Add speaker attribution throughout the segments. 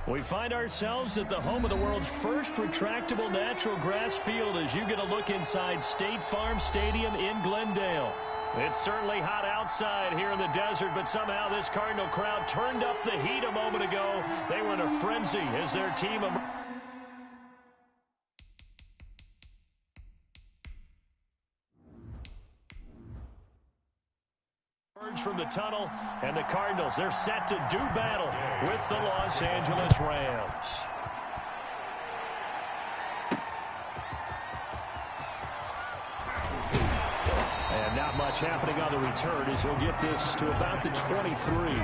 Speaker 1: We find ourselves at the home of the world's first retractable natural grass field as you get a look inside State Farm Stadium in Glendale. It's certainly hot outside here in the desert, but somehow this Cardinal crowd turned up the heat a moment ago. They were in a frenzy as their team from the tunnel, and the Cardinals, they're set to do battle with the Los Angeles Rams. And not much happening on the return as he'll get this to about the 23.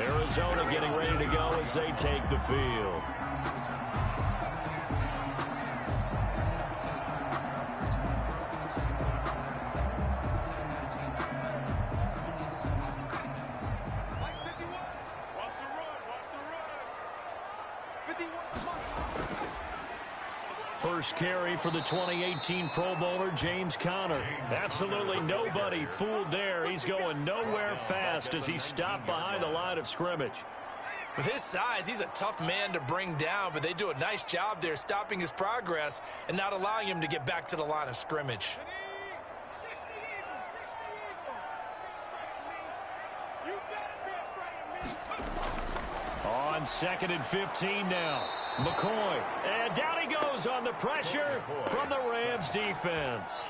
Speaker 1: Arizona getting ready to go as they take the field. First carry for the 2018 Pro Bowler, James Conner. Absolutely nobody fooled there. He's going nowhere fast as he stopped behind the line of scrimmage.
Speaker 2: With his size, he's a tough man to bring down, but they do a nice job there stopping his progress and not allowing him to get back to the line of scrimmage.
Speaker 1: On 2nd and 15 now. McCoy, and down he goes on the pressure from the Rams defense.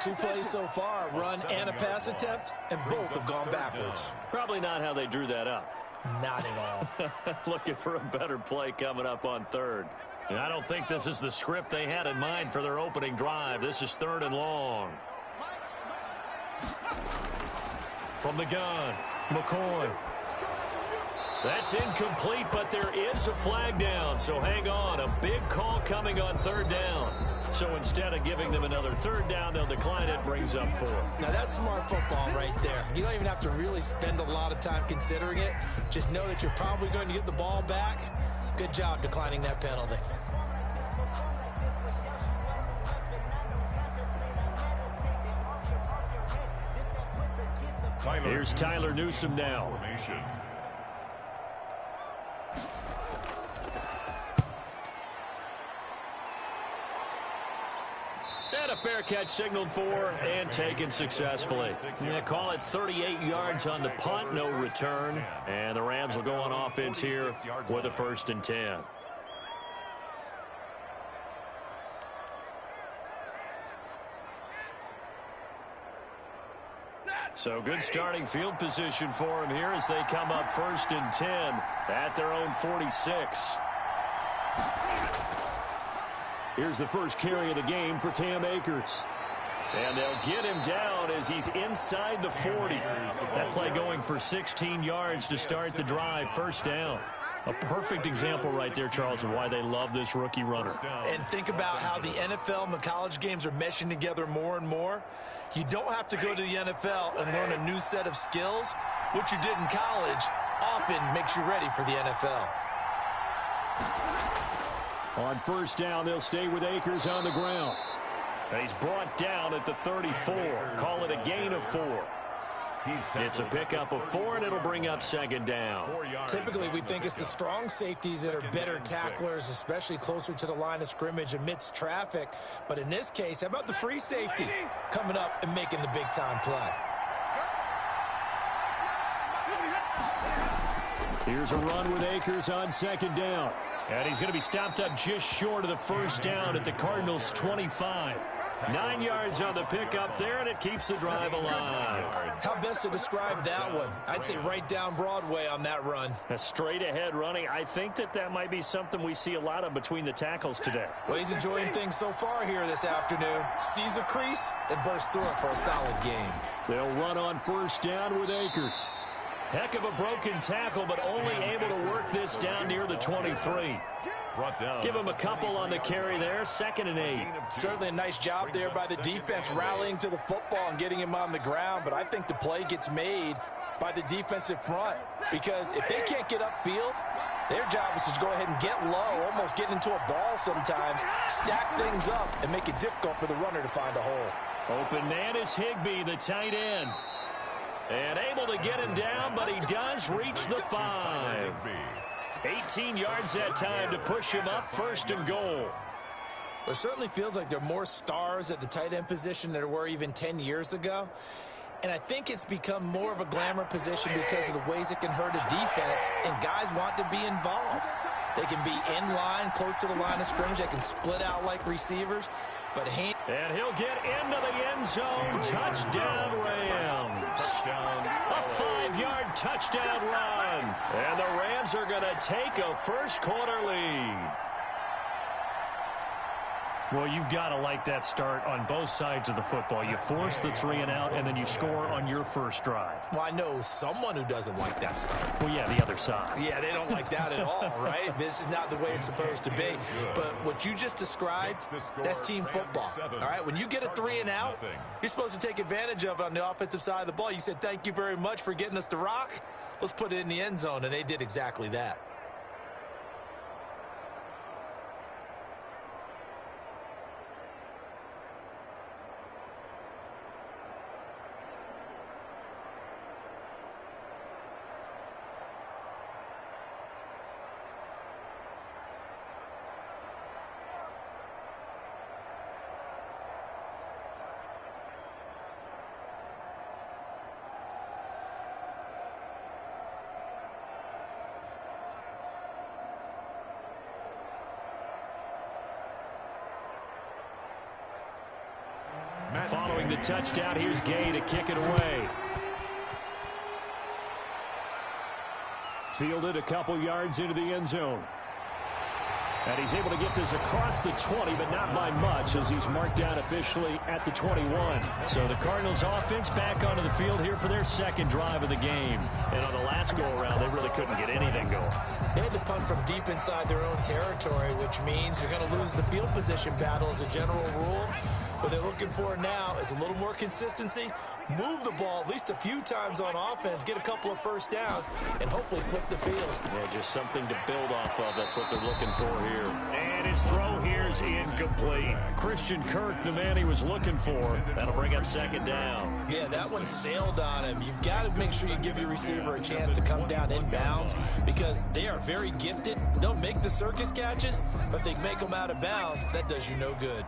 Speaker 2: 2 plays so far, run and a pass attempt, and both have gone backwards.
Speaker 1: Probably not how they drew that up.
Speaker 2: Not at all.
Speaker 1: Looking for a better play coming up on 3rd. And I don't think this is the script they had in mind for their opening drive. This is 3rd and long. From the gun, McCoy. That's incomplete, but there is a flag down, so hang on. A big call coming on 3rd down. So instead of giving them another 3rd down, they'll decline it, brings up 4.
Speaker 2: Now that's smart football right there. You don't even have to really spend a lot of time considering it. Just know that you're probably going to get the ball back. Good job declining that penalty.
Speaker 1: Here's Tyler Newsome now. And a fair catch signaled for and taken successfully. Call it 38 yards on the punt, no return. And the Rams will go on offense here with a 1st and 10. So good starting field position for him here as they come up 1st and 10 at their own 46. Here's the first carry of the game for Cam Akers. And they'll get him down as he's inside the 40. That play going for 16 yards to start the drive, 1st down. A perfect example right there, Charles, of why they love this rookie runner.
Speaker 2: And think about how the NFL and the college games are meshing together more and more. You don't have to go to the NFL and learn a new set of skills. What you did in college often makes you ready for the NFL.
Speaker 1: On 1st down, they'll stay with Akers on the ground. He's brought down at the 34. Call it a gain of 4. It's a pickup of 4, and it'll bring up 2nd down.
Speaker 2: Typically, we think it's the strong safeties that are better tacklers, especially closer to the line of scrimmage amidst traffic. But in this case, how about the free safety coming up and making the big-time play?
Speaker 1: Here's a run with Akers on 2nd down. And he's going to be stopped up just short of the 1st down at the Cardinals' 25. 9 yards on the pickup there, and it keeps the drive alive.
Speaker 2: How best to describe that one? I'd say right down Broadway on that run.
Speaker 1: A straight-ahead running. I think that might be something we see a lot of between the tackles today.
Speaker 2: Well, he's enjoying things so far here this afternoon. Sees a crease and bursts through it for a solid game.
Speaker 1: They'll run on 1st down with Akers. Heck of a broken tackle, but only able to work this down near the 23. Give him a couple on the carry there, 2nd and 8.
Speaker 2: Certainly a nice job there by the defense rallying to the football and getting him on the ground, but I think the play gets made by the defensive front because if they can't get upfield, their job is to go ahead and get low, almost get into a ball sometimes, stack things up, and make it difficult for the runner to find a hole.
Speaker 1: Open man is Higbee, the tight end. And able to get him down, but he does reach the 5. 18 yards that time to push him up, 1st and goal.
Speaker 2: It certainly feels like there are more stars at the tight end position than there were even 10 years ago. And I think it's become more of a glamour position because of the ways it can hurt a defense, and guys want to be involved. They can be in line, close to the line of scrimmage. They can split out like receivers. And
Speaker 1: he'll get into the end zone. Touchdown, Rams. A 5-yard touchdown run. And the Rams are going to take a first-quarter lead. Well, you've got to like that start on both sides of the football. You force the 3-and-out, and then you score on your first drive.
Speaker 2: Well, I know someone who doesn't like that start.
Speaker 1: Well, yeah, the other side.
Speaker 2: Yeah, they don't like that at all, right? This is not the way it's supposed to be. But what you just described, that's team football, all right? When you get a 3-and-out, you're supposed to take advantage of it on the offensive side of the ball. You said, thank you very much for getting us the rock. Let's put it in the end zone, and they did exactly that.
Speaker 1: Following the touchdown, here's Gay to kick it away. Fielded a couple yards into the end zone. And he's able to get this across the 20, but not by much, as he's marked down officially at the 21. So the Cardinals offense back onto the field here for their second drive of the game. And on the last go-around, they really couldn't get anything going.
Speaker 2: They had to punt from deep inside their own territory, which means you're going to lose the field position battle as a general rule. What they're looking for now is a little more consistency, move the ball at least a few times on offense, get a couple of first downs, and hopefully flip the field.
Speaker 1: Yeah, just something to build off of. That's what they're looking for here. And his throw here is incomplete. Christian Kirk, the man he was looking for. That'll bring up 2nd down.
Speaker 2: Yeah, that one sailed on him. You've got to make sure you give your receiver a chance to come down inbounds because they are very gifted. They'll make the circus catches, but they make them out of bounds. That does you no good.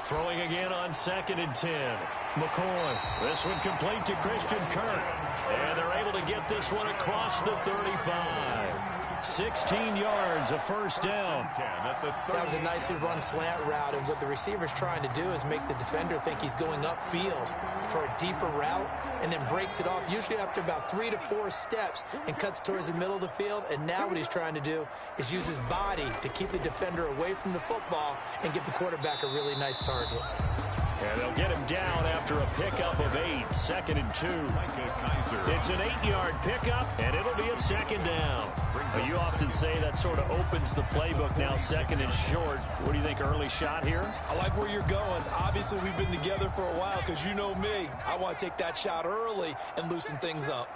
Speaker 1: Throwing again on 2nd and 10. McCoy. This one complete to Christian Kirk. And they're able to get this one across the 35. 16 yards, a first down.
Speaker 2: That was a nicely run slant route, and what the receiver's trying to do is make the defender think he's going upfield for a deeper route and then breaks it off, usually after about 3 to 4 steps, and cuts towards the middle of the field. And now what he's trying to do is use his body to keep the defender away from the football and give the quarterback a really nice target.
Speaker 1: And they'll get him down after a pickup of 8, 2nd and 2. It's an 8-yard pickup, and it'll be a 2nd down. But you often say that sort of opens the playbook now, 2nd and short. What do you think, early shot here?
Speaker 2: I like where you're going. Obviously, we've been together for a while because you know me. I want to take that shot early and loosen things up.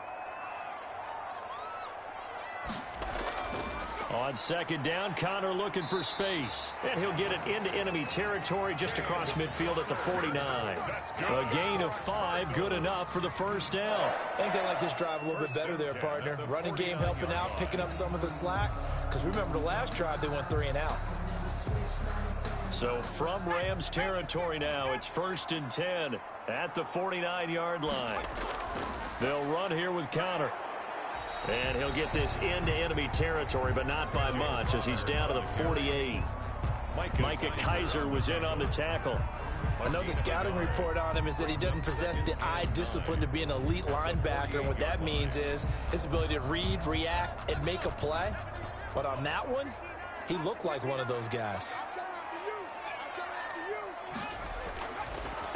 Speaker 1: On 2nd down, Connor looking for space. And he'll get it into enemy territory just across midfield at the 49. A gain of 5, good enough for the first down.
Speaker 2: I think they like this drive a little bit better there, partner. Running game helping out, picking up some of the slack. Because remember the last drive, they went 3-and-out.
Speaker 1: So from Rams territory now, it's 1st and 10 at the 49-yard line. They'll run here with Connor. And he'll get this into enemy territory, but not by much, as he's down to the 48. Micah Kaiser was in on the tackle.
Speaker 2: I know the scouting report on him is that he doesn't possess the eye discipline to be an elite linebacker. And what that means is his ability to read, react, and make a play. But on that one, he looked like one of those guys.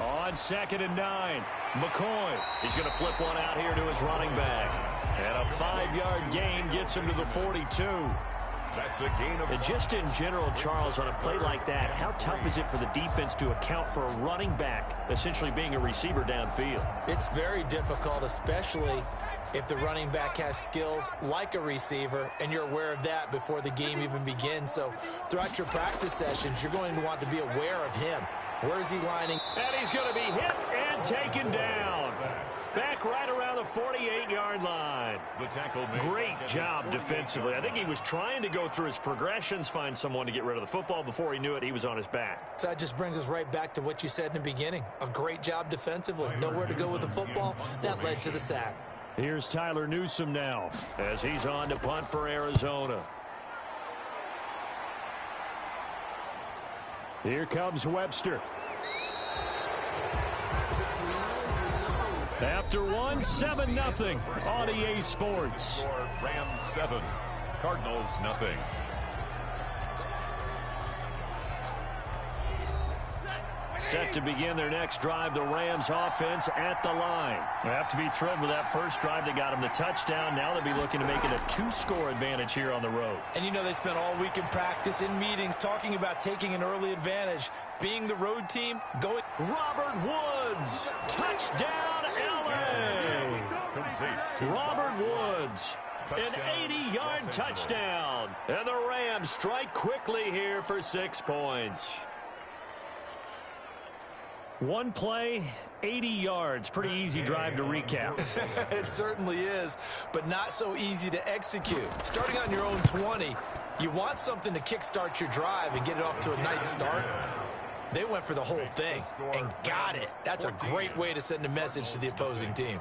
Speaker 1: On 2nd and 9, McCoy. He's going to flip one out here to his running back. And a 5-yard gain gets him to the 42.
Speaker 3: That's a gain of...
Speaker 1: And just in general, Charles, on a play like that, how tough is it for the defense to account for a running back essentially being a receiver downfield?
Speaker 2: It's very difficult, especially if the running back has skills like a receiver, and you're aware of that before the game even begins. So throughout your practice sessions, you're going to want to be aware of him. Where is he lining?
Speaker 1: And he's going to be hit and And taken down. Back right around the 48-yard line.
Speaker 3: The tackle made.
Speaker 1: Great job defensively. I think he was trying to go through his progressions, find someone to get rid of the football. Before he knew it, he was on his back.
Speaker 2: So that just brings us right back to what you said in the beginning. A great job defensively. Nowhere to go with the football. That led to the sack.
Speaker 1: Here's Tyler Newsome now as he's on to punt for Arizona. Here comes Webster. After one, 7-0 on EA Sports.
Speaker 3: Rams 7, Cardinals nothing.
Speaker 1: Set to begin their next drive, the Rams offense at the line. They have to be thrilled with that first drive that got them the touchdown. Now they'll be looking to make it a 2-score advantage here on the road. And you know they spent all week in practice, in meetings, talking about taking an early advantage. Being the road team, going. Robert Woods, touchdown LA. Robert Woods, an 80-yard touchdown. And the Rams strike quickly here for 6 points. One play, 80 yards. Pretty easy drive to recap.
Speaker 2: It certainly is, but not so easy to execute. Starting on your own 20, you want something to kickstart your drive and get it off to a nice start. They went for the whole thing and got it. That's a great way to send a message to the opposing team.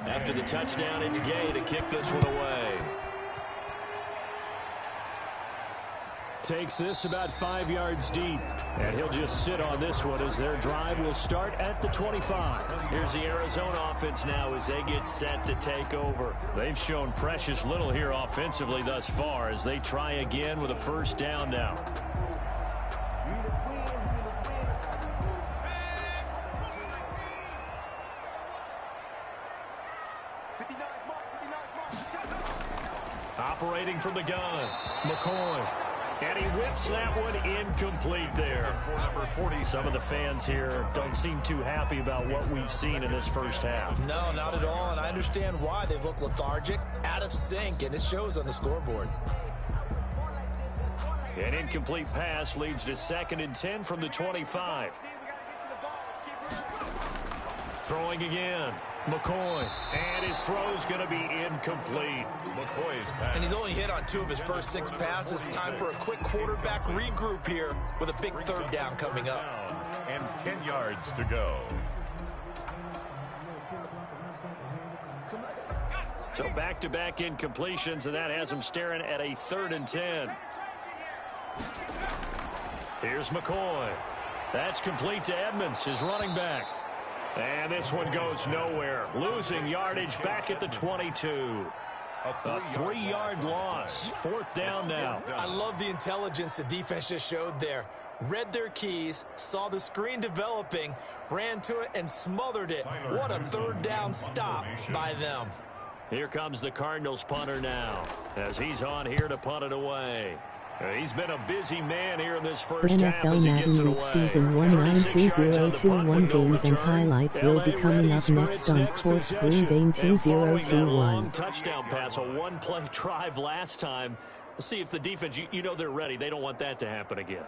Speaker 1: After the touchdown, it's Gay to kick this one away. Takes this about 5 yards deep. And he'll just sit on this one as their drive will start at the 25. Here's the Arizona offense now as they get set to take over. They've shown precious little here offensively thus far as they try again with a first down now. Operating from the gun, McCoy. And he whips that one incomplete there. Some of the fans here don't seem too happy about what we've seen in this first half.
Speaker 2: No, not at all, and I understand why. They've looked lethargic, out of sync, and it shows on the scoreboard.
Speaker 1: An incomplete pass leads to 2nd and 10 from the 25. Throwing again. McCoy. And his throw's going to be incomplete.
Speaker 3: McCoy's pass.
Speaker 2: And he's only hit on 2 of his first 6 passes. Time for a quick quarterback regroup here with a big third down coming up.
Speaker 3: And 10 yards to go.
Speaker 1: So back-to-back incompletions, and that has him staring at a 3rd and 10. Here's McCoy. That's complete to Edmonds, his running back. And this one goes nowhere. Losing yardage back at the 22. A 3-yard loss. 4th down now.
Speaker 2: I love the intelligence the defense just showed there. Read their keys, saw the screen developing, ran to it, and smothered it. What a third down stop by them.
Speaker 1: Here comes the Cardinals punter now as he's on here to punt it away. He's been a busy man here in this first half as he gets it away.
Speaker 4: Season 192021 games and highlights will be coming up next on Sports Screen Game 2021.
Speaker 1: Touchdown pass, a one-play drive last time. Let's see if the defense, you know they're ready. They don't want that to happen again.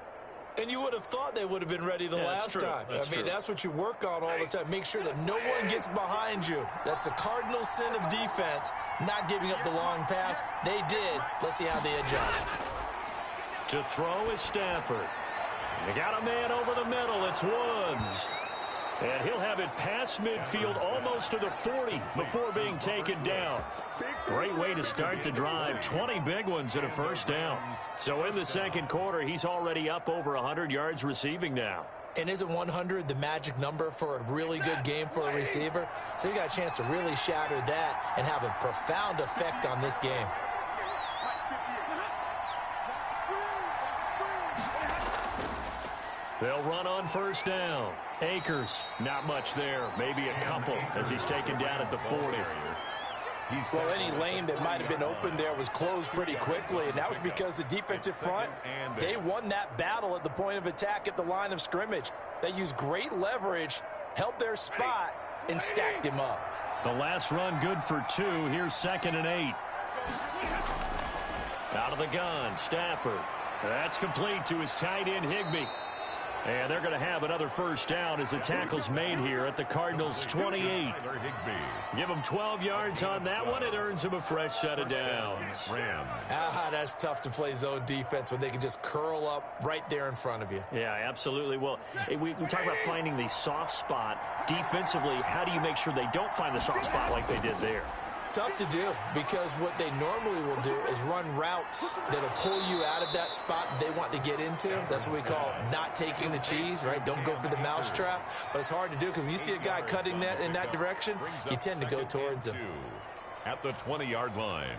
Speaker 2: And you would have thought they would have been ready the last time. I mean, that's what you work on all the time. Make sure that no one gets behind you. That's the cardinal sin of defense, not giving up the long pass. They did. Let's see how they adjust.
Speaker 1: To throw is Stafford. They got a man over the middle. It's Woods. And he'll have it past midfield almost to the 40 before being taken down. Great way to start the drive. 20 big ones and a first down. So in the second quarter, he's already up over 100 yards receiving now.
Speaker 2: And isn't 100 the magic number for a really good game for a receiver? So he got a chance to really shatter that and have a profound effect on this game.
Speaker 1: They'll run on first down. Akers, not much there. Maybe a couple as he's taken down at the 40.
Speaker 2: Well, any lane that might have been open there was closed pretty quickly, and that was because the defensive front, they won that battle at the point of attack at the line of scrimmage. They used great leverage, held their spot, and stacked him up.
Speaker 1: The last run good for 2. Here's 2nd and 8. Out of the gun, Stafford. That's complete to his tight end, Higbee. And they're going to have another first down as the tackle's made here at the Cardinals' 28. Give them 12 yards on that one. It earns them a fresh set of downs.
Speaker 2: That's tough to play zone defense when they can just curl up right there in front of you.
Speaker 1: Yeah, absolutely. Well, we talk about finding the soft spot. Defensively, how do you make sure they don't find the soft spot like they did there?
Speaker 2: Tough to do, because what they normally will do is run routes that'll pull you out of that spot they want to get into. That's what we call not taking the cheese, right? Don't go for the mousetrap. But it's hard to do because when you see a guy cutting that in that direction, you tend to go towards him.
Speaker 3: At the 20-yard line.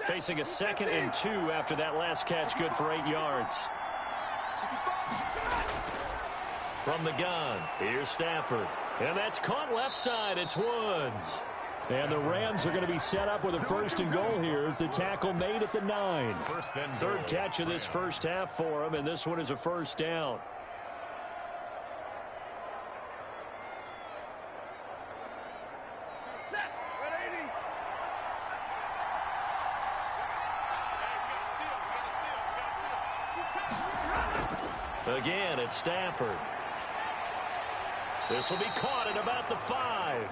Speaker 1: Facing a 2nd and 2 after that last catch, good for 8 yards. From the gun, here's Stafford. And that's caught left side. It's Woods. And the Rams are going to be set up with a 1st and goal here as the tackle made at the 9. Third catch of this first half for him, and this one is a first down. Again, it's Stafford. This will be caught at about the 5.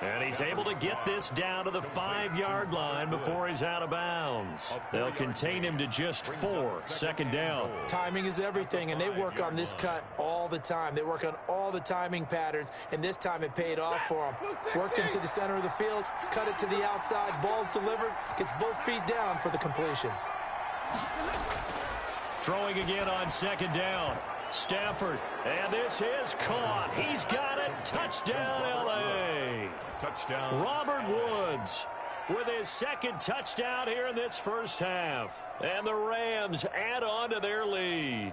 Speaker 1: And he's able to get this down to the 5-yard line before he's out of bounds. They'll contain him to just 4. 2nd down.
Speaker 2: Timing is everything, and they work on this cut all the time. They work on all the timing patterns, and this time it paid off for them. Worked him to the center of the field, cut it to the outside, ball's delivered, gets both feet down for the completion.
Speaker 1: Throwing again on 2nd down. Stafford, and this is caught. He's got it. Touchdown, L.A.
Speaker 3: Touchdown.
Speaker 1: Robert Woods with his 2nd touchdown here in this first half. And the Rams add on to their lead.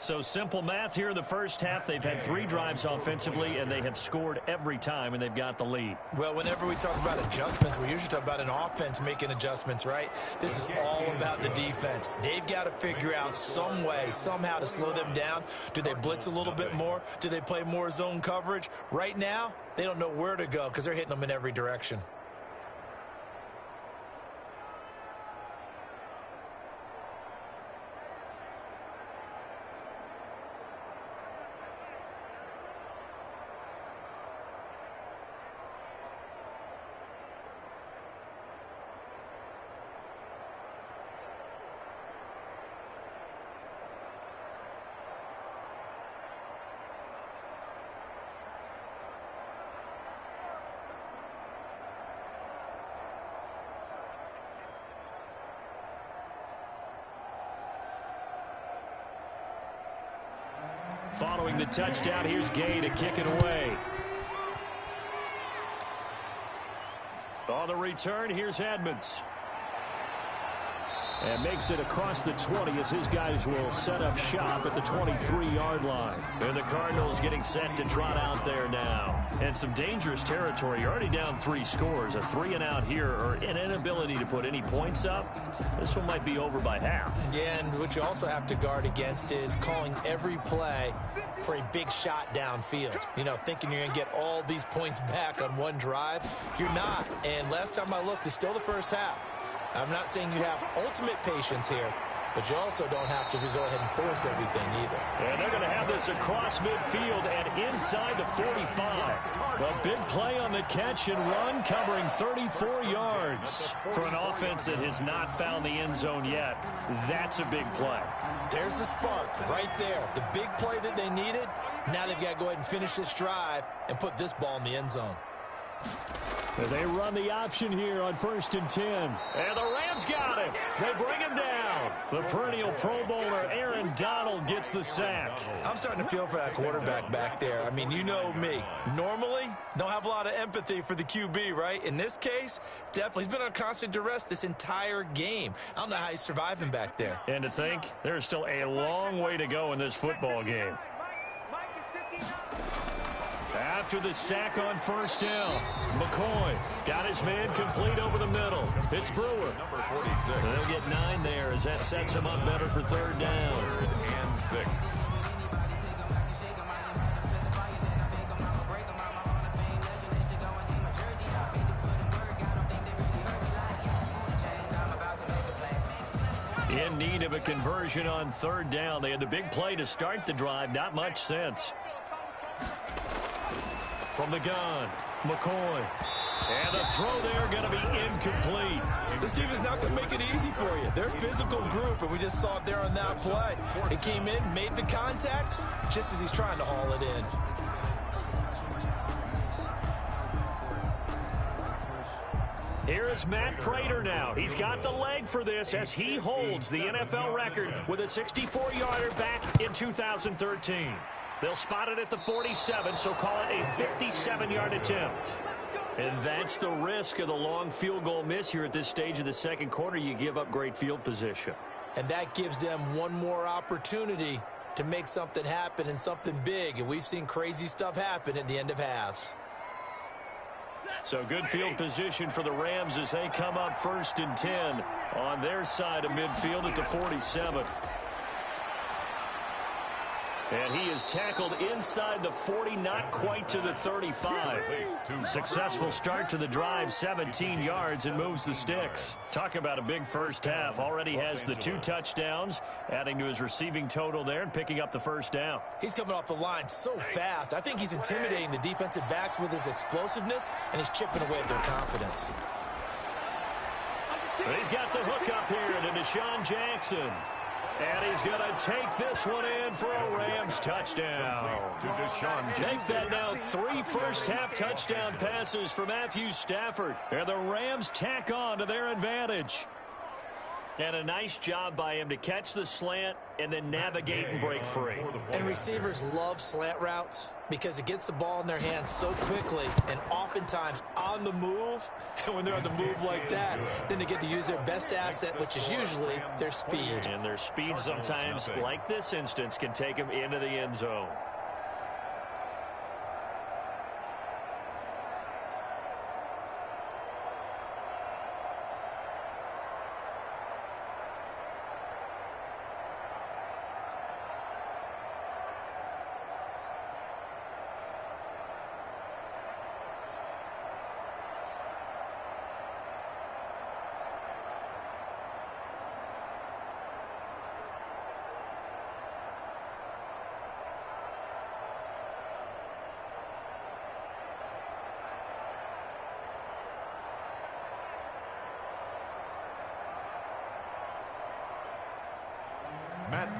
Speaker 1: So simple math here in the first half. They've had 3 drives offensively, and they have scored every time, and they've got the lead.
Speaker 2: Well, whenever we talk about adjustments, we usually talk about an offense making adjustments, right? This is all about the defense. They've got to figure out some way, somehow to slow them down. Do they blitz a little bit more? Do they play more zone coverage? Right now, they don't know where to go because they're hitting them in every direction.
Speaker 1: Following the touchdown, here's Gay to kick it away. On the return, here's Edmonds. And makes it across the 20 as his guys will set up shop at the 23-yard line. And the Cardinals getting set to trot out there now. And some dangerous territory. You're already down 3 scores. A 3-and-out here, or an inability to put any points up. This one might be over by half.
Speaker 2: Yeah, and what you also have to guard against is calling every play for a big shot downfield. You know, thinking you're going to get all these points back on one drive. You're not. And last time I looked, it's still the first half. I'm not saying you have ultimate patience here, but you also don't have to go ahead and force everything either.
Speaker 1: And they're going to have this across midfield and inside the 45. A big play on the catch and run covering 34 yards. For an offense that has not found the end zone yet, that's a big play.
Speaker 2: There's the spark right there. The big play that they needed. Now they've got to go ahead and finish this drive and put this ball in the end zone.
Speaker 1: They run the option here on 1st and 10. And the Rams got him. They bring him down. The perennial Pro Bowler Aaron Donald gets the sack.
Speaker 2: I'm starting to feel for that quarterback back there. I mean, you know me. Normally, don't have a lot of empathy for the QB, right? In this case, definitely. He's been on constant duress this entire game. I don't know how he's surviving back there.
Speaker 1: And to think, there's still a long way to go in this football game. After the sack on 1st down, McCoy got his man complete over the middle. It's Brewer.
Speaker 3: Number 46.
Speaker 1: They'll get 9 there as that sets him up better for 3rd down.
Speaker 3: 3rd and 6. In need of a conversion on 3rd down. They had the big play to start the drive. Not much sense. From the gun, McCoy. And the throw there going to be incomplete.
Speaker 2: This team is not going to make it easy for you. They're a physical group, and we just saw it there on that play. It came in, made the contact, just as he's trying to haul it in.
Speaker 1: Here is Matt Prater now. He's got the leg for this as he holds the NFL record with a 64-yarder back in 2013. They'll spot it at the 47, so call it a 57-yard attempt. And that's the risk of the long field goal miss here at this stage of the second quarter. You give up great field position.
Speaker 2: And that gives them one more opportunity to make something happen and something big. And we've seen crazy stuff happen at the end of halves.
Speaker 1: So good field position for the Rams as they come up 1st and 10 on their side of midfield at the 47. And he is tackled inside the 40, not quite to the 35. Successful start to the drive, 17 yards, and moves the sticks. Talk about a big first half. Already has the 2 touchdowns, adding to his receiving total there and picking up the 1st down.
Speaker 2: He's coming off the line so fast. I think he's intimidating the defensive backs with his explosiveness, and he's chipping away at their confidence.
Speaker 1: He's got the hook up here to Deshaun Jackson. And he's going to take this one in for a Rams touchdown. Make that now 3 first-half touchdown passes for Matthew Stafford. And the Rams tack on to their advantage. And a nice job by him to catch the slant and then navigate and break free.
Speaker 2: And receivers love slant routes because it gets the ball in their hands so quickly and oftentimes on the move. And when they're on the move like that, then they get to use their best asset, which is usually their speed.
Speaker 1: And their speed sometimes, like this instance, can take them into the end zone.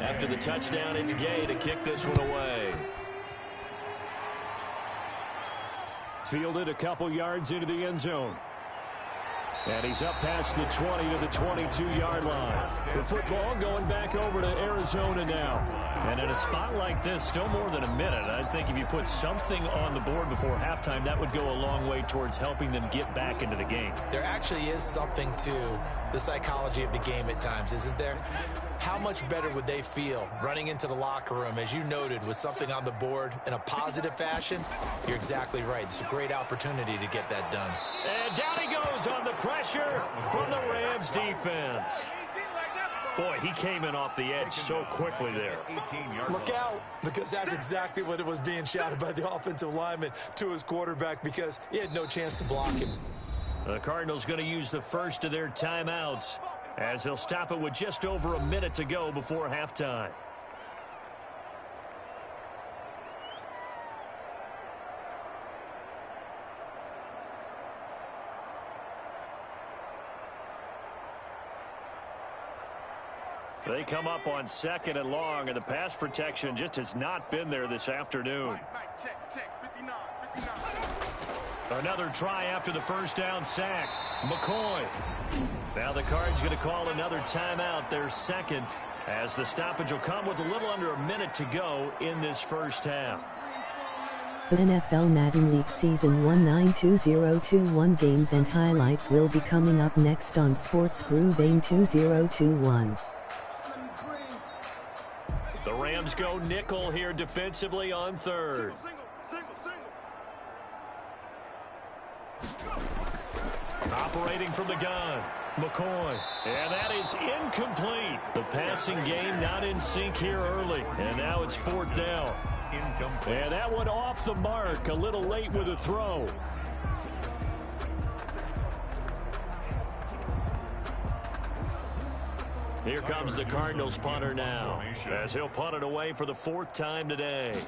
Speaker 1: After the touchdown, it's Gay to kick this one away. Fielded a couple yards into the end zone. And he's up past the 20 to the 22-yard line. The football going back over to Arizona now. And in a spot like this, still more than a minute. I think if you put something on the board before halftime, that would go a long way towards helping them get back into the game.
Speaker 2: There actually is something to the psychology of the game at times, isn't there? How much better would they feel running into the locker room, as you noted, with something on the board in a positive fashion? You're exactly right. It's a great opportunity to get that done.
Speaker 1: And down he goes on the pressure from the Rams defense. Boy, he came in off the edge so quickly there.
Speaker 2: Look out, because that's exactly what it was being shouted by the offensive lineman to his quarterback, because he had no chance to block him.
Speaker 1: The Cardinals going to use the first of their timeouts, as they'll stop it with just over a minute to go before halftime. They come up on 2nd and long, and the pass protection just has not been there this afternoon. Another try after the first down sack. McCoy. Now the Cards going to call another timeout, their second, as the stoppage will come with a little under a minute to go in this first half.
Speaker 4: The NFL Madden League Season 192021 games and highlights will be coming up next on Sports Brew Vein 2021.
Speaker 1: The Rams go nickel here defensively on 3rd. Operating from the gun, McCoy. And that is incomplete. The passing game not in sync here early. And now it's 4th down. And that one off the mark. A little late with a throw. Here comes the Cardinals punter now, as he'll punt it away for the 4th time today.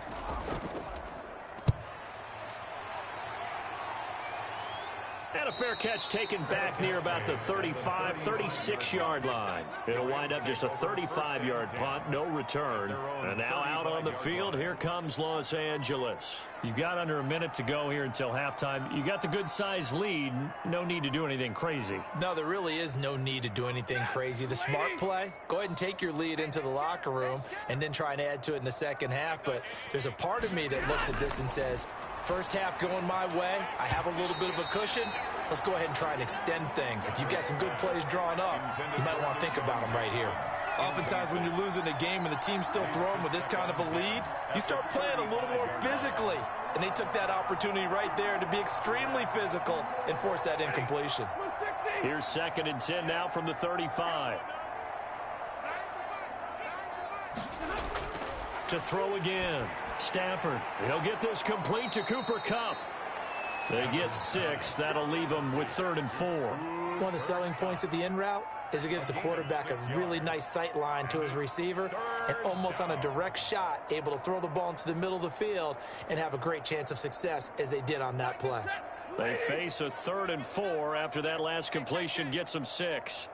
Speaker 1: And a fair catch taken back near about the 35, 36-yard line. It'll wind up just a 35-yard punt, no return. And now out on the field, here comes Los Angeles. You've got under a minute to go here until halftime. You got the good-sized lead. No need to do anything crazy.
Speaker 2: No, there really is no need to do anything crazy. The smart play, go ahead and take your lead into the locker room and then try and add to it in the second half. But there's a part of me that looks at this and says, first half going my way, I have a little bit of a cushion. Let's go ahead and try and extend things. If you've got some good plays drawn up, you might want to think about them right here. Oftentimes when you're losing a game and the team's still throwing with this kind of a lead, you start playing a little more physically. And they took that opportunity right there to be extremely physical and force that incompletion.
Speaker 1: Here's 2nd and 10 now from the 35. To throw again. Stafford. He'll get this complete to Cooper Kupp. They get 6. That'll leave them with 3rd and 4.
Speaker 2: One of the selling points of the in route is it gives the quarterback a really nice sight line to his receiver and almost on a direct shot able to throw the ball into the middle of the field and have a great chance of success as they did on that play.
Speaker 1: They face a 3rd and 4 after that last completion gets them 6.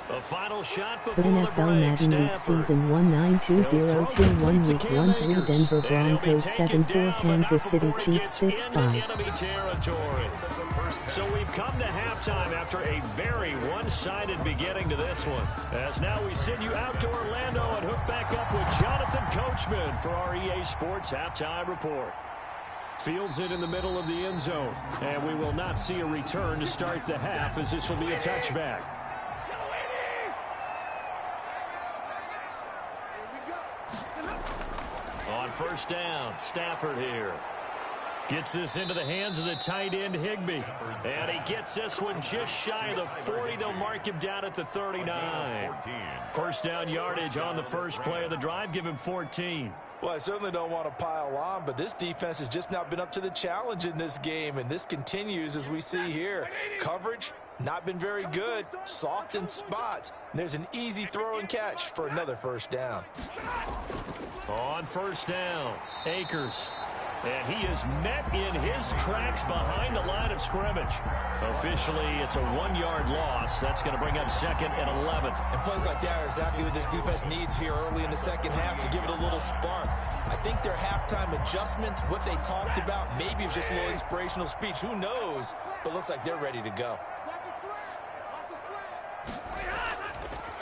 Speaker 1: A final shot before the
Speaker 4: NFL Madden League Season 192021 Week 1-3 Denver Broncos 7-4 Kansas City Chiefs 6-5.
Speaker 1: So we've come to halftime after a very one-sided beginning to this one. As now we send you out to Orlando and hook back up with Jonathan Coachman for our EA Sports Halftime Report. Fields it in the middle of the end zone. And we will not see a return to start the half as this will be a touchback. On first down, Stafford here. Gets this into the hands of the tight end, Higbee. And he gets this one just shy of the 40. They'll mark him down at the 39. First down yardage on the first play of the drive. Give him 14.
Speaker 2: Well, I certainly don't want to pile on, but this defense has just not been up to the challenge in this game, and this continues as we see here. Coverage, not been very good. Soft in spots. And there's an easy throw and catch for another first down.
Speaker 1: On first down, Akers. And he is met in his tracks behind the line of scrimmage. Officially, it's a 1-yard loss. That's going to bring up 2nd and 11.
Speaker 2: And plays like that are exactly what this defense needs here early in the second half to give it a little spark. I think their halftime adjustment, what they talked about, maybe it was just a little inspirational speech. Who knows? But looks like they're ready to go.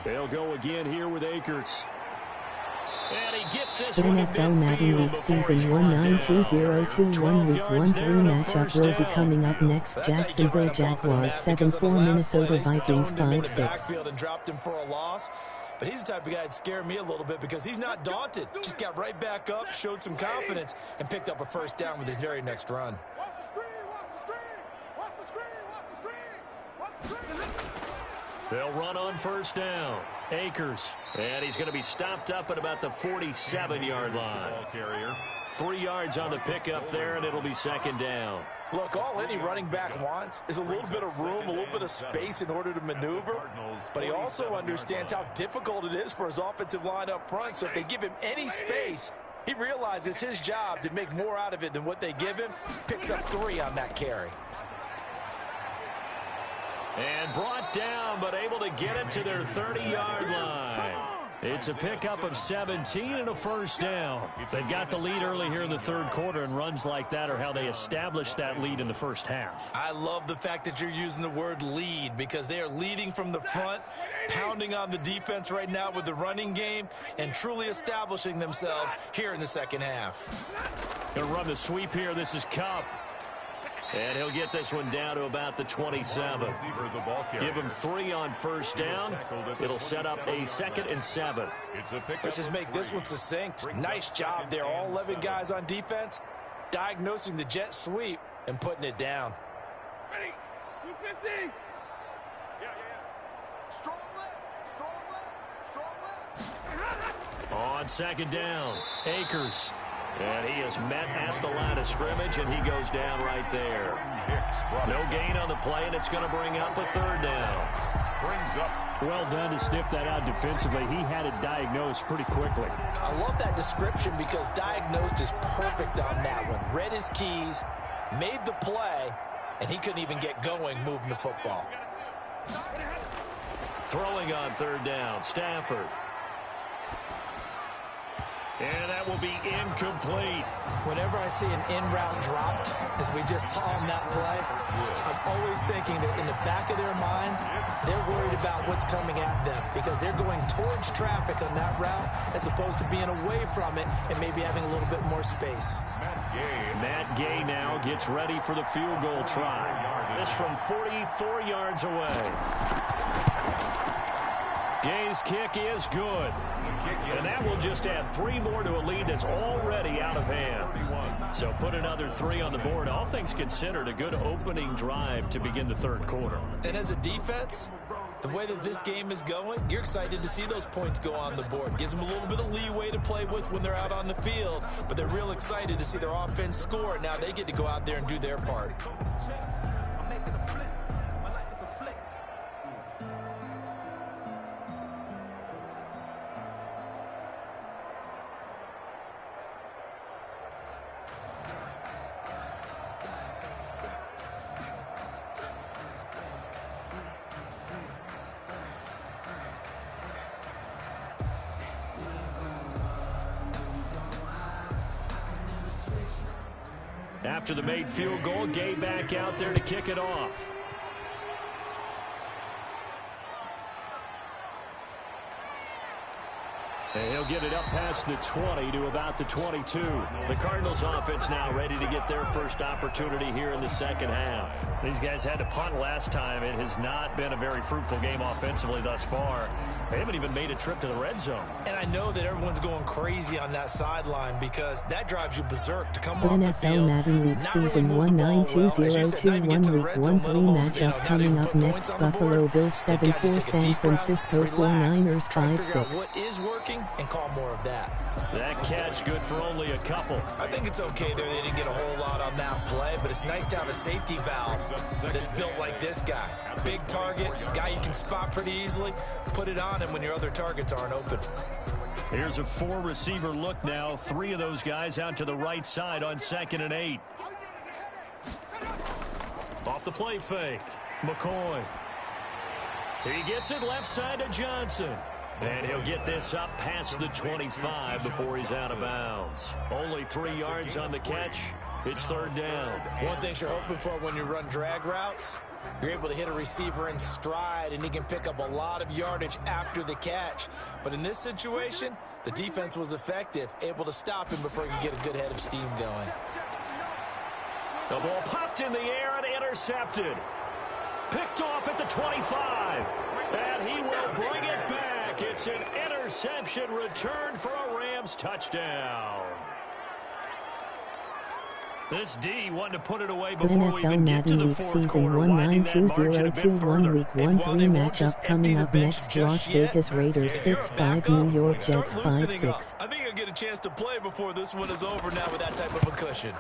Speaker 1: They'll go again here with Akers. And he gets this
Speaker 4: The NFL Madden League Season 192021 Week 1-3 matchup will be coming up next. Jacksonville Jaguars 7-4 Minnesota Vikings 5-6.
Speaker 2: And dropped him for a loss. But he's the type of guy that scared me a little bit because he's not daunted. Just got right back up, showed some confidence, and picked up a first down with his very next run.
Speaker 1: They'll run on first down. Akers. And he's going to be stopped up at about the 47-yard line. 3 yards on the pickup there, and it'll be 2nd down.
Speaker 2: Look, all any running back wants is a little bit of room, a little bit of space in order to maneuver. But he also understands how difficult it is for his offensive line up front. So if they give him any space, he realizes his job to make more out of it than what they give him. Picks up 3 on that carry.
Speaker 1: And brought down, but able to get it to their 30-yard line. It's a pickup of 17 and a first down. They've got the lead early here in the third quarter, and runs like that are how they established that lead in the first half.
Speaker 2: I love the fact that you're using the word lead, because they are leading from the front, pounding on the defense right now with the running game, and truly establishing themselves here in the second half.
Speaker 1: Going to run the sweep here. This is Cup. And he'll get this one down to about the 27. Give him 3 on first down. It'll set up a 2nd and 7.
Speaker 2: Let's just make this one succinct. Nice job there. All 11 guys on defense, diagnosing the jet sweep and putting it down.
Speaker 5: Ready? 250. Strong left. Strong left. Strong left.
Speaker 1: On 2nd down, Akers. And he is met at the line of scrimmage, and he goes down right there. No gain on the play, and it's going to bring up a 3rd down.
Speaker 3: Well done to sniff that out defensively. He had it diagnosed pretty quickly.
Speaker 2: I love that description, because diagnosed is perfect on that one. Read his keys, made the play, and he couldn't even get going moving the football.
Speaker 1: Throwing on 3rd down, Stafford. And that will be incomplete.
Speaker 2: Whenever I see an in-route dropped, as we just saw on that play, I'm always thinking that in the back of their mind, they're worried about what's coming at them, because they're going towards traffic on that route as opposed to being away from it and maybe having a little bit more space.
Speaker 1: Matt Gay now gets ready for the field goal try. This from 44 yards away. Gay's kick is good. And that will just add 3 more to a lead that's already out of hand. So put another 3 on the board. All things considered, a good opening drive to begin the third quarter.
Speaker 2: And as a defense, the way that this game is going, you're excited to see those points go on the board. Gives them a little bit of leeway to play with when they're out on the field, but they're real excited to see their offense score. Now they get to go out there and do their part.
Speaker 1: After the made field goal, Gay back out there to kick it off. And he'll get it up past the 20 to about the 22. The Cardinals offense now ready to get their first opportunity here in the second half. These guys had to punt last time. It has not been a very fruitful game offensively thus far. They haven't even made a trip to the red zone.
Speaker 2: And I know that everyone's going crazy on that sideline, because that drives you berserk to come off the field.
Speaker 4: NFL Madden Week Season 192021 Week 13 matchup coming up next. Buffalo Bills 7-4, San Francisco 49ers 5-6.
Speaker 2: What is working, and call more of that.
Speaker 1: That catch good for only a couple.
Speaker 2: I think it's okay there. They didn't get a whole lot on that play, but it's nice to have a safety valve that's built like this guy. Big target, guy you can spot pretty easily. Put it on him when your other targets aren't open.
Speaker 1: Here's a 4-receiver look now. 3 of those guys out to the right side on 2nd and 8. Off the play fake. McCoy. He gets it left side to Johnson. And he'll get this up past the 25 before he's out of bounds. Only 3 yards on the catch. It's 3rd down.
Speaker 2: One thing you're hoping for when you run drag routes, you're able to hit a receiver in stride, and he can pick up a lot of yardage after the catch. But in this situation, the defense was effective, able to stop him before he could get a good head of steam going.
Speaker 1: The ball popped in the air and intercepted. Picked off at the 25. And he will bring it back. It's an interception return for a Rams touchdown. This D wanted to put it away before we even get to the fourth quarter, winding that margin a bit further.
Speaker 4: Week 13 matchup coming up next. Las Vegas Raiders 6-5, New York Jets 5-6.
Speaker 2: I think he'll get a chance to play before this one is over now with that type of a cushion.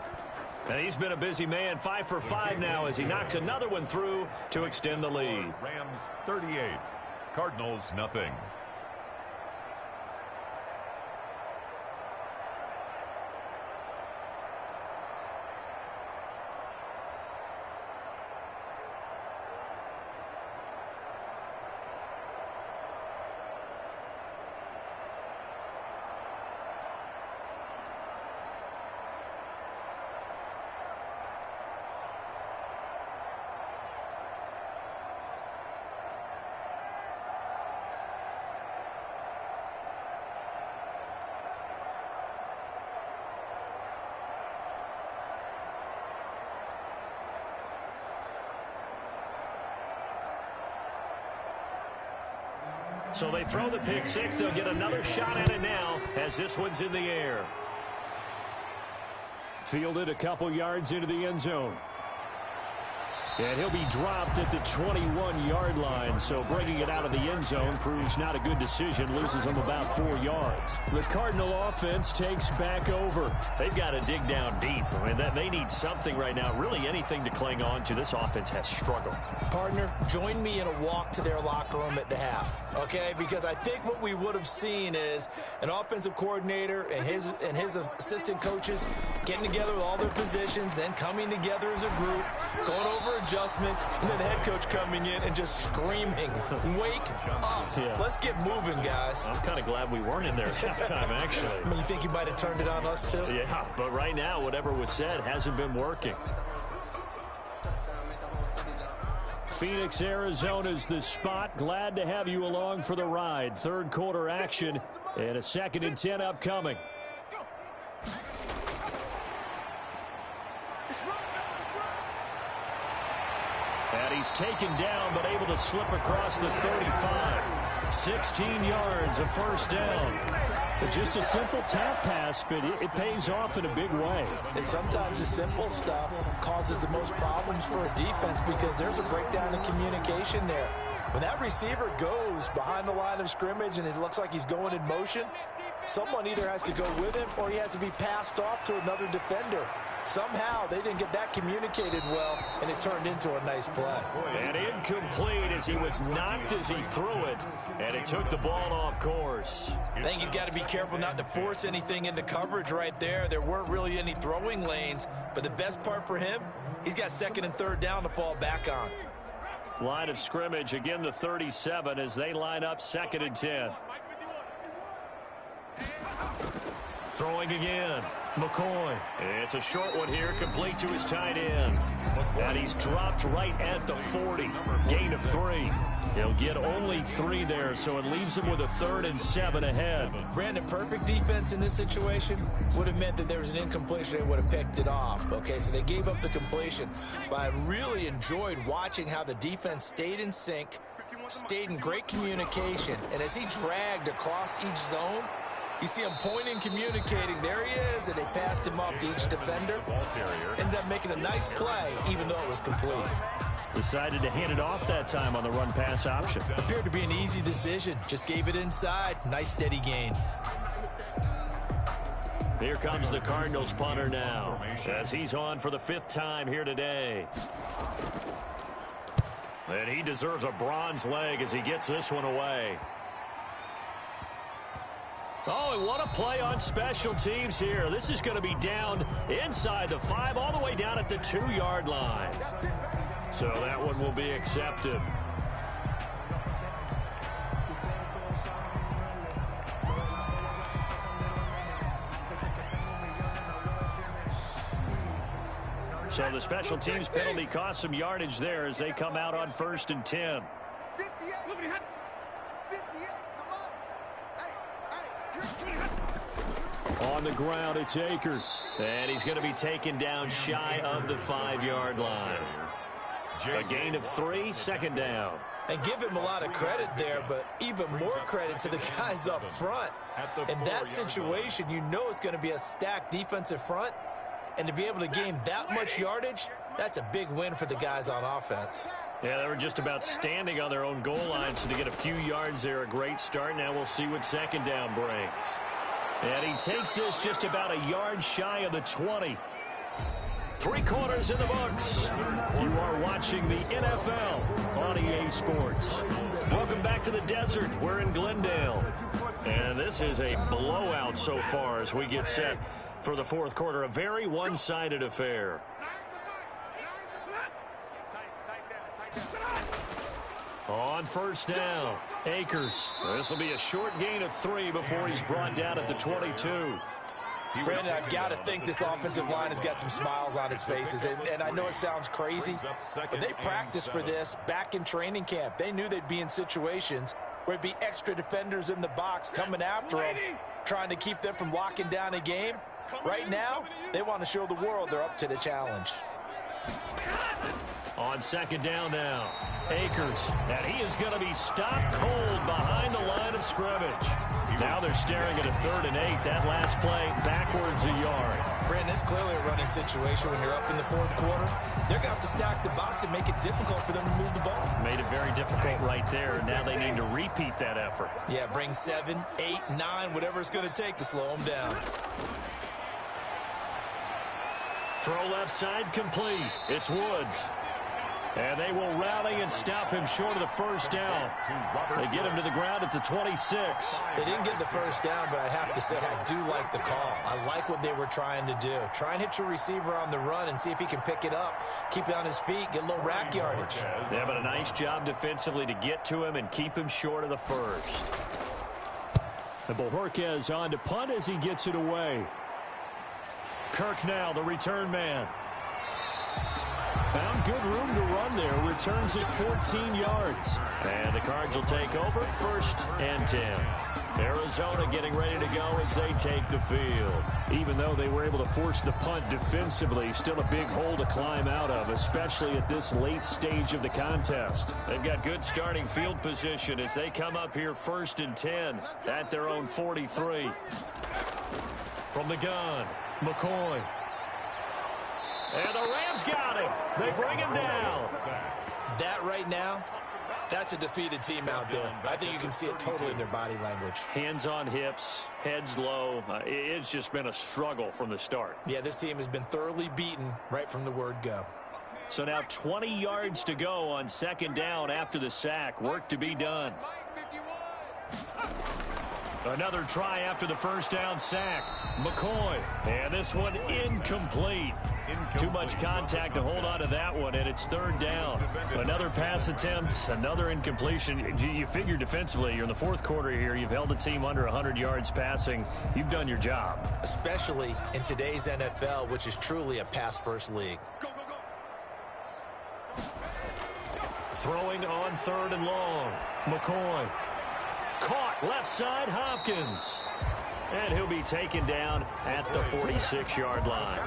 Speaker 1: And he's been a busy man, 5 for 5 now as he knocks another one through to extend the lead.
Speaker 6: Rams 38, Cardinals nothing.
Speaker 1: So they throw the pick six. They'll get another shot at it now as this one's in the air. Fielded a couple yards into the end zone. And he'll be dropped at the 21-yard line, so bringing it out of the end zone proves not a good decision, loses him about 4 yards. The Cardinal offense takes back over. They've got to dig down deep. I mean, they need something right now, really anything to cling on to. This offense has struggled.
Speaker 2: Partner, join me in a walk to their locker room at the half, okay? Because I think what we would have seen is an offensive coordinator and his assistant coaches getting together with all their positions, then coming together as a group, going over adjustments, and then the head coach coming in and just screaming, wake up.
Speaker 1: Yeah.
Speaker 2: Let's get moving, guys.
Speaker 1: I'm kind of glad we weren't in there at halftime, actually.
Speaker 2: I mean, you think you might have turned it on us, too?
Speaker 1: Yeah, but right now, whatever was said hasn't been working. Phoenix, Arizona's the spot. Glad to have you along for the ride. Third quarter action and a 2nd and 10 upcoming. And he's taken down, but able to slip across the 35. 16 yards, a first down. But just a simple tap pass, but it pays off in a big way.
Speaker 2: And sometimes the simple stuff causes the most problems for a defense because there's a breakdown in communication there. When that receiver goes behind the line of scrimmage and it looks like he's going in motion, someone either has to go with him or he has to be passed off to another defender. Somehow they didn't get that communicated well, and it turned into a nice play.
Speaker 1: And incomplete as he was knocked as he threw it, and it took the ball off course.
Speaker 2: I think he's got to be careful not to force anything into coverage right there. There weren't really any throwing lanes, but the best part for him, he's got 2nd and 3rd down to fall back on.
Speaker 1: Line of scrimmage, again the 37 as they line up 2nd and 10. Throwing again. McCoy. It's a short one here, complete to his tight end. And he's dropped right at the 40. Gain of 3. He'll get only 3 there, so it leaves him with a 3rd and 7 ahead.
Speaker 2: Brandon, perfect defense in this situation would have meant that there was an incompletion. They would have picked it off. Okay, so they gave up the completion. But I really enjoyed watching how the defense stayed in sync, stayed in great communication, and as he dragged across each zone, you see him pointing, communicating. There he is, and they passed him off to each defender. Ended up making a nice play, even though it was complete.
Speaker 1: Decided to hand it off that time on the run-pass option.
Speaker 2: Appeared to be an easy decision. Just gave it inside. Nice, steady gain.
Speaker 1: Here comes the Cardinals punter now, as he's on for the 5th time here today. And he deserves a bronze leg as he gets this one away. Oh, and what a play on special teams here. This is going to be down inside the 5, all the way down at the 2-yard line. So that one will be accepted. So the special teams penalty cost some yardage there as they come out on 1st and 10.
Speaker 5: 58.
Speaker 1: On the ground, it's Akers. And he's going to be taken down shy of the 5-yard line. A gain of 3, 2nd down.
Speaker 2: And give him a lot of credit there, but even more credit to the guys up front. In that situation, you know it's going to be a stacked defensive front. And to be able to gain that much yardage, that's a big win for the guys on offense.
Speaker 1: Yeah, they were just about standing on their own goal line, so to get a few yards there, a great start. Now we'll see what 2nd down brings. And he takes this just about a yard shy of the 20. 3 quarters in the books. You are watching the NFL on EA Sports. Welcome back to the desert. We're in Glendale. And this is a blowout so far as we get set for the 4th quarter. A very one-sided affair. On 1st down, Akers. This will be a short gain of 3 before he's brought down at the 22.
Speaker 2: Brandon, I've got to think this offensive line has got some smiles on its faces. And I know it sounds crazy, but they practiced for this back in training camp. They knew they'd be in situations where it'd be extra defenders in the box coming after them, trying to keep them from locking down a game. Right now, they want to show the world they're up to the challenge.
Speaker 1: On On second down now, Akers, and he is going to be stopped cold behind the line of scrimmage. Now they're staring at a 3rd and 8. That last play backwards a yard.
Speaker 2: Brandon, it's clearly a running situation when you're up in the 4th quarter. They're going to have to stack the box and make it difficult for them to move the ball.
Speaker 1: Made it very difficult right there. Now they need to repeat that effort.
Speaker 2: Yeah, bring 7, 8, 9, whatever it's going to take to slow them down.
Speaker 1: Throw left side complete. It's Woods. And they will rally and stop him short of the first down. They get him to the ground at the 26.
Speaker 2: They didn't get the first down, but I have to say I do like the call. I like what they were trying to do. Try and hit your receiver on the run and see if he can pick it up. Keep it on his feet, get a little rack yardage.
Speaker 1: Yeah, but a nice job defensively to get to him and keep him short of the first. And Bojorquez on to punt as he gets it away. Kirk now, the return man. Found good room to run there. Returns it 14 yards. And the Cards will take over 1st and 10. Arizona getting ready to go as they take the field. Even though they were able to force the punt defensively, still a big hole to climb out of, especially at this late stage of the contest. They've got good starting field position as they come up here 1st and 10 at their own 43. From the gun, McCoy. And the Rams got him. They bring him down.
Speaker 2: That right now, that's a defeated team out there. I think you can see it totally in their body language.
Speaker 1: Hands on hips, heads low. It's just been a struggle from the start.
Speaker 2: Yeah, this team has been thoroughly beaten right from the word go.
Speaker 1: So now 20 yards to go on 2nd down after the sack. Work to be done. Another try after the first down sack. McCoy. And this one incomplete. Too much contact to hold on to that one, and it's 3rd down. Another pass attempt, another incompletion. You figure defensively, you're in the 4th quarter here. You've held the team under 100 yards passing. You've done your job.
Speaker 2: Especially in today's NFL, which is truly a pass-first league.
Speaker 1: Throwing on 3rd and long. McCoy. Caught left side, Hopkins. And he'll be taken down at the 46-yard line.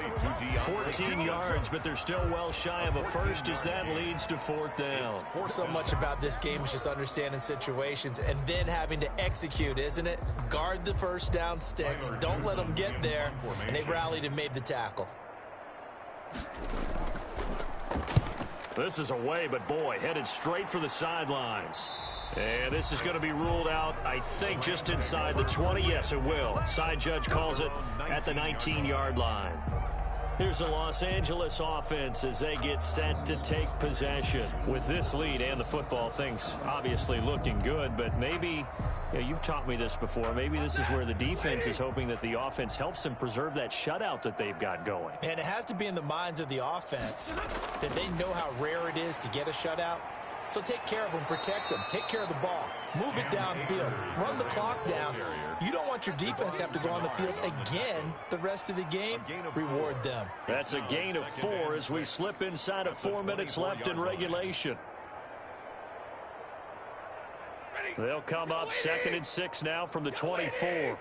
Speaker 1: 14 yards, but they're still well shy of a first as that leads to 4th down.
Speaker 2: So much about this game is just understanding situations and then having to execute, isn't it? Guard the first down sticks. Don't let them get there. And they rallied and made the tackle.
Speaker 1: This is away, but boy, headed straight for the sidelines. And this is going to be ruled out, I think, just inside the 20. Yes, it will. Side judge calls it at the 19-yard line. Here's the Los Angeles offense as they get set to take possession. With this lead and the football, things obviously looking good, but maybe, you've taught me this before, maybe this is where the defense is hoping that the offense helps them preserve that shutout that they've got going.
Speaker 2: And it has to be in the minds of the offense that they know how rare it is to get a shutout. So take care of them, protect them, take care of the ball, move it downfield, run the clock down. You don't want your defense to have to go on the field again the rest of the game. Reward them.
Speaker 1: That's a gain of 4 as we slip inside of 4 minutes left in regulation. They'll come up 2nd and 6 now from the 24.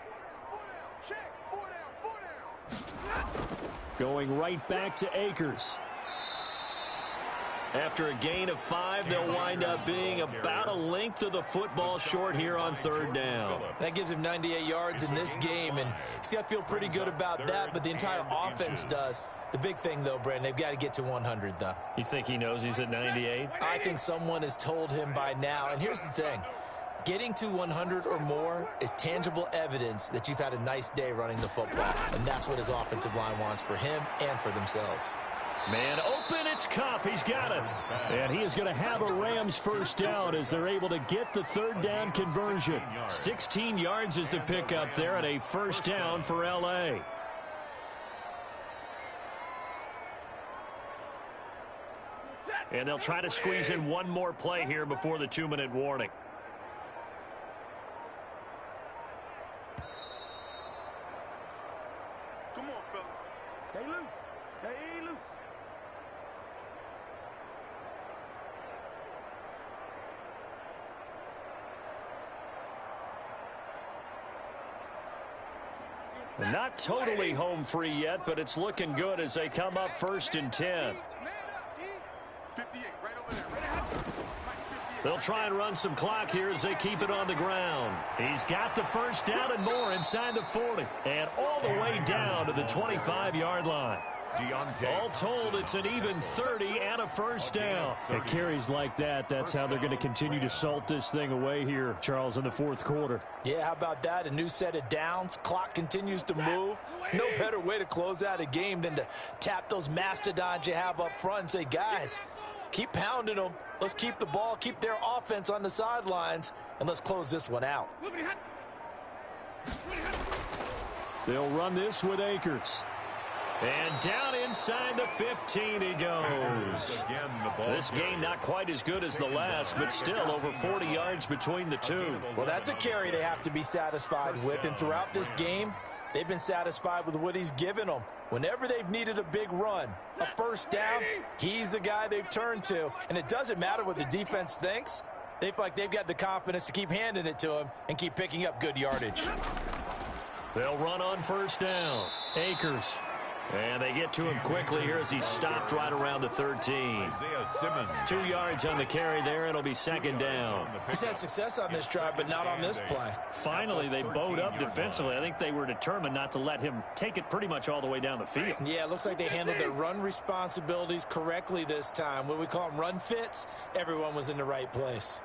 Speaker 1: Going right back to Akers. After a gain of 5, they'll wind up being about a length of the football short here on 3rd down.
Speaker 2: That gives him 98 yards in this game, and he's got to feel pretty good about that, but the entire offense does. The big thing, though, Brandon, they've got to get to 100, though.
Speaker 1: You think he knows he's at 98?
Speaker 2: I think someone has told him by now, and here's the thing. Getting to 100 or more is tangible evidence that you've had a nice day running the football, and that's what his offensive line wants for him and for themselves.
Speaker 1: Man open, it's Kupp. He's got it. And he is going to have a Rams first down as they're able to get the 3rd down conversion. 16 yards is the pickup there and a first down for L.A. And they'll try to squeeze in one more play here before the 2-minute warning.
Speaker 5: Come on, fellas. Stay loose. Stay loose.
Speaker 1: Not totally home free yet, but it's looking good as they come up 1st and 10.
Speaker 5: Man up, D. 58.
Speaker 1: They'll try and run some clock here as they keep it on the ground. He's got the first down and more inside the 40. And all the way down to the 25-yard line. All told, it's an even 30 and a first down.
Speaker 3: It carries like that. That's how they're going to continue to salt this thing away here, Charles, in the fourth quarter.
Speaker 2: Yeah, how about that? A new set of downs. Clock continues to move. No better way to close out a game than to tap those mastodons you have up front and say, guys, keep pounding them. Let's keep the ball, keep their offense on the sidelines, and let's close this one out.
Speaker 1: They'll run this with Akers. And down inside the 15 he goes. This game not quite as good as the last, but still over 40 yards between the two.
Speaker 2: Well, that's a carry they have to be satisfied with, and throughout this game, they've been satisfied with what he's given them. Whenever they've needed a big run, a first down, he's the guy they've turned to. And it doesn't matter what the defense thinks. They feel like they've got the confidence to keep handing it to him and keep picking up good yardage.
Speaker 1: They'll run on first down. Akers. And they get to him quickly here as he stopped right around the 13. 2 yards on the carry there. It'll be second down.
Speaker 2: He's had success on this drive, but not on this play.
Speaker 3: Finally, they bowed up defensively. I think they were determined not to let him take it pretty much all the way down the field.
Speaker 2: Yeah, it looks like they handled their run responsibilities correctly this time. What we call them run fits, everyone was in the right place.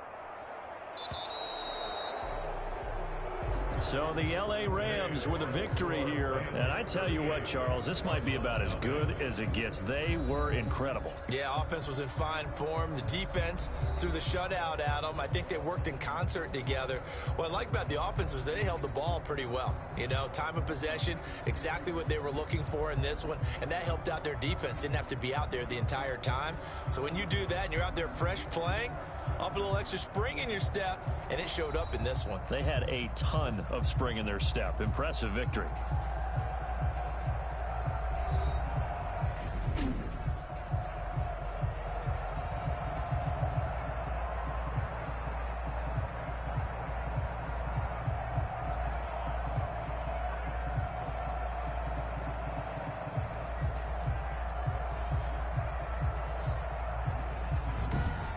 Speaker 1: So the L.A. Rams with a victory here. And I tell you what, Charles, this might be about as good as it gets. They were incredible.
Speaker 2: Yeah, offense was in fine form. The defense threw the shutout at them. I think they worked in concert together. What I like about the offense was they held the ball pretty well. You know, time of possession, exactly what they were looking for in this one. And that helped out their defense. Didn't have to be out there the entire time. So when you do that and you're out there fresh playing, off a little extra spring in your step, and it showed up in this one.
Speaker 1: They had a ton of spring in their step. Impressive victory.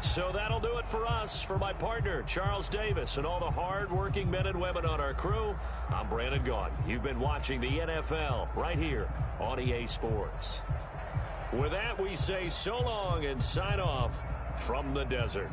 Speaker 1: So that'll do it for us. For my partner, Charles Davis, and all the hard-working men and women on our crew, I'm Brandon Gaudin. You've been watching the NFL right here on EA Sports. With that, we say so long and sign off from the desert.